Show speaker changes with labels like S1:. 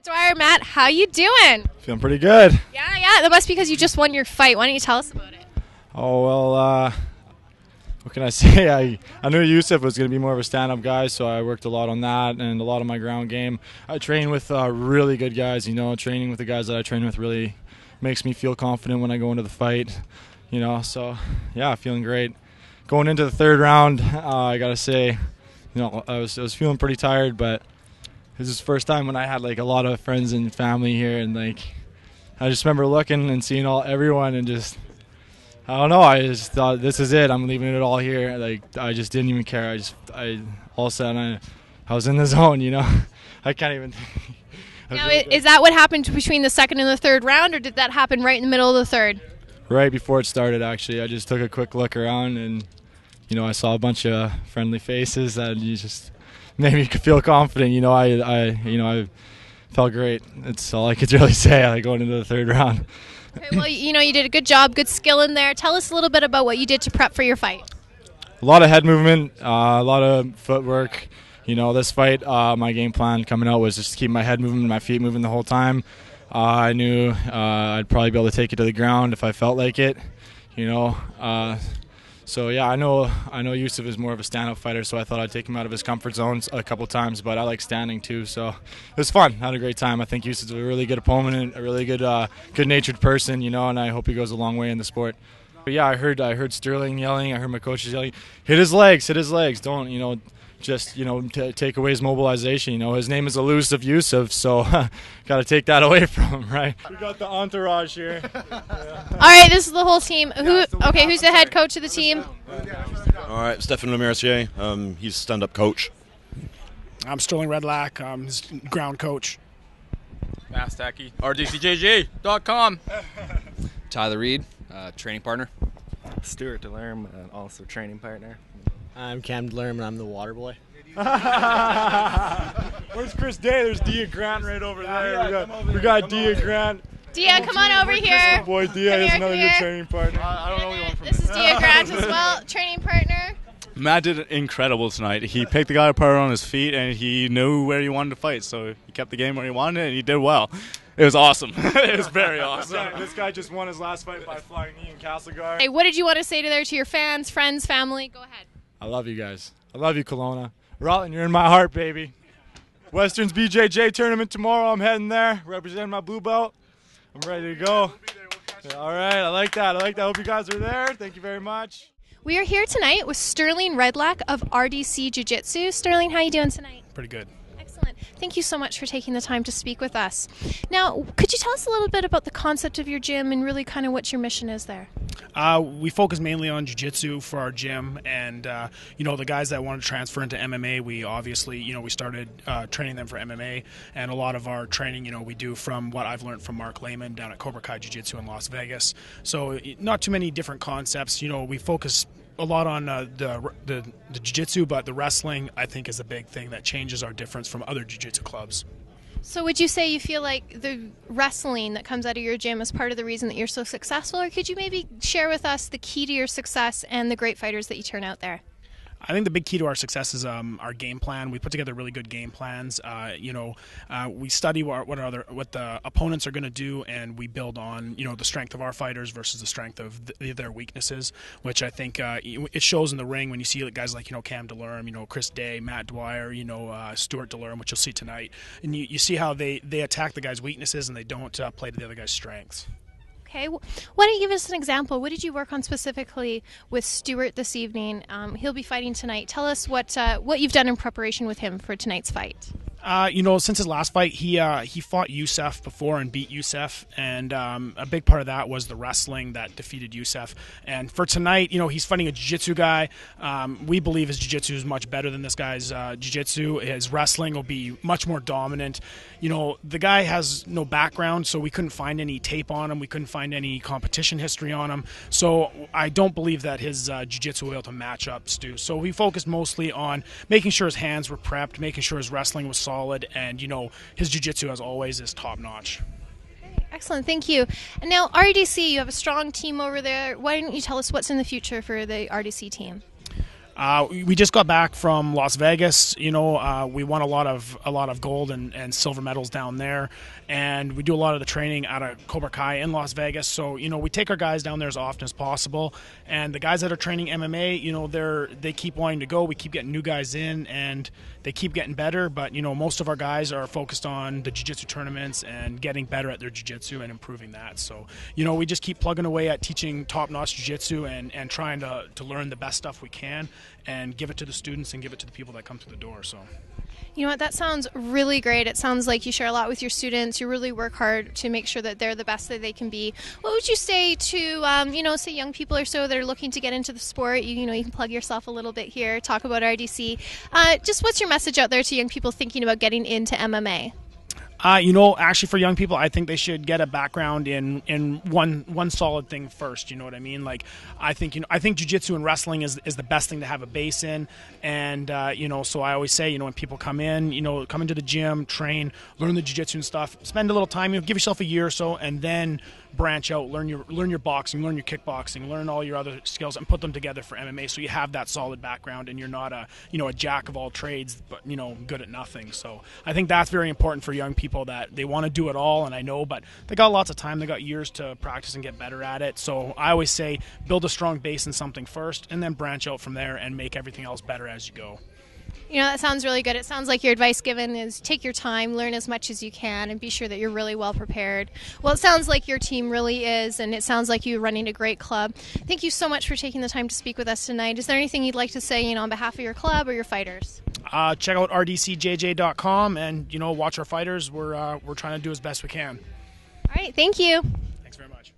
S1: Dwyer, Matt, how you doing?
S2: Feeling pretty good.
S1: Yeah, that must be because you just won your fight. Why don't you tell us about it?
S2: Oh, well, what can I say? I knew Yusuf was going to be more of a stand-up guy, so I worked a lot on that and a lot of my ground game. I train with really good guys, training with the guys that I train with really makes me feel confident when I go into the fight, so yeah, feeling great. Going into the third round, I got to say, I was feeling pretty tired, but this is the first time when I had a lot of friends and family here, and I just remember looking and seeing everyone and just, I don't know, I just thought, this is it, I'm leaving it all here. I just didn't even care. All of a sudden I was in the zone, I can't even
S1: Now, is that what happened between the second and the third round, or did that happen right in the middle of the third?
S2: Right before it started, actually. I just took a quick look around and I saw a bunch of friendly faces that you just made me feel confident. I felt great. That's all I could really say going into the third round.
S1: Okay, well, you did a good job, good skill in there. Tell us a little bit about what you did to prep for your fight.
S2: A lot of head movement, a lot of footwork. This fight, my game plan coming out was just to keep my head moving, my feet moving the whole time. I knew I'd probably be able to take it to the ground if I felt like it. So yeah, I know Yusuf is more of a stand-up fighter, so I thought I'd take him out of his comfort zones a couple times, but I like standing too, so it was fun. I had a great time. I think Yusuf's a really good opponent and a really good-natured person, and I hope he goes a long way in the sport. But yeah, I heard Sterling yelling, I heard my coaches yelling, hit his legs, don't, just take away his mobilization. His name is Elusive Yusuf, so got to take that away from him, right? We got the entourage here.
S1: All right, this is the whole team. Who's the head coach of the team?
S3: All right, Stefan Lemercier. He's stand-up coach.
S4: I'm Sterling Redlack. I'm his ground coach.
S5: Matt Dwyer, RDCJJ.com.
S6: Tyler Reed, training partner.
S7: Stuart Delerm, also training partner.
S8: I'm Cam Delerm, and I'm the water boy.
S2: Where's Chris Day? There's Dia Grant right over there. We got Dia Grant.
S1: Dia, come on over here.
S2: Boy, Dia is another good training partner.
S5: I don't know what you want from
S1: This is Dia Grant as well, training partner.
S9: Matt did incredible tonight. He picked the guy apart on his feet, and he knew where he wanted to fight, so he kept the game where he wanted it, and he did well. It was awesome. It was very awesome.
S2: Yeah, this guy just won his last fight by flying knee in Castlegar.
S1: Hey, what did you want to say to your fans, friends, family? Go ahead.
S2: I love you guys. I love you, Kelowna. Rutland, you're in my heart, baby. Westerns BJJ tournament tomorrow. I'm heading there, representing my blue belt. I'm ready to go. All right, I like that. Hope you guys are there. Thank you very much.
S1: We are here tonight with Sterling Redlack of RDC Jiu-Jitsu. Sterling, how are you doing tonight?
S4: Pretty good.
S1: Excellent. Thank you so much for taking the time to speak with us. Now, could you tell us a little bit about the concept of your gym and really kind of what your mission is there?
S4: We focus mainly on jiu-jitsu for our gym, and the guys that want to transfer into MMA, we obviously, we started training them for MMA, and a lot of our training, we do from what I've learned from Mark Lehman down at Cobra Kai Jiu-Jitsu in Las Vegas. So not too many different concepts. We focus a lot on the jiu-jitsu, but the wrestling, I think, is a big thing that changes our difference from other jiu-jitsu clubs.
S1: So would you say you feel like the wrestling that comes out of your gym is part of the reason that you're so successful, or could you maybe share with us the key to your success and the great fighters that you turn out there?
S4: I think the big key to our success is our game plan. We put together really good game plans. We study what the opponents are going to do, and we build on the strength of our fighters versus the strength of their weaknesses. Which I think it shows in the ring when you see guys like Cam Delerm, Chris Day, Matt Dwyer, Stuart Delerm, which you'll see tonight, and you see how they attack the guy's weaknesses and they don't play to the other guy's strengths.
S1: Okay, why don't you give us an example? What did you work on specifically with Stuart this evening? He'll be fighting tonight. Tell us what you've done in preparation with him for tonight's fight.
S4: Since his last fight, he fought Yusuf before and beat Yusuf, and a big part of that was the wrestling that defeated Yusuf. And for tonight, he's fighting a jiu-jitsu guy. We believe his jiu-jitsu is much better than this guy's jiu-jitsu. His wrestling will be much more dominant. The guy has no background, so we couldn't find any tape on him. We couldn't find any competition history on him. So I don't believe that his jiu-jitsu will be able to match up Stu. So we focused mostly on making sure his hands were prepped, making sure his wrestling was solid, and his jiu-jitsu, as always, is top-notch.
S1: Excellent, thank you. And now RDC, you have a strong team over there. Why don't you tell us what's in the future for the RDC team?
S4: We just got back from Las Vegas. We won a lot of gold and silver medals down there, and we do a lot of the training out of Cobra Kai in Las Vegas. So we take our guys down there as often as possible, and the guys that are training MMA, they keep wanting to go. We keep getting new guys in, and they keep getting better. But most of our guys are focused on the jiu-jitsu tournaments and getting better at their jiu-jitsu and improving that. So we just keep plugging away at teaching top-notch jiu-jitsu and trying to learn the best stuff we can and give it to the students and give it to the people that come through the door. So
S1: You know what? That sounds really great. It sounds like you share a lot with your students. You really work hard to make sure that they're the best that they can be. What would you say to, say young people or so that are looking to get into the sport? You can plug yourself a little bit here, talk about RDC. Just what's your message out there to young people thinking about getting into MMA?
S4: Actually for young people, I think they should get a background in one solid thing first. You know what I mean? Like, I think jiu-jitsu and wrestling is the best thing to have a base in. And, so I always say, when people come in, come into the gym, train, learn the jiu-jitsu and stuff, spend a little time, give yourself a year or so, and then branch out, learn your boxing, learn your kickboxing, learn all your other skills, and put them together for MMA. So you have that solid background, and you're not a jack of all trades, but good at nothing. So I think that's very important for young people, that they want to do it all. And I know, but they got lots of time, they got years to practice and get better at it. So I always say, build a strong base in something first, and then branch out from there and make everything else better as you go.
S1: That sounds really good. It sounds like your advice given is take your time, learn as much as you can, and be sure that you're really well prepared. Well, it sounds like your team really is, and it sounds like you're running a great club. Thank you so much for taking the time to speak with us tonight. Is there anything you'd like to say, on behalf of your club or your fighters?
S4: Check out rdcjj.com and, watch our fighters. We're trying to do as best we can.
S1: All right. Thank you.
S4: Thanks very much.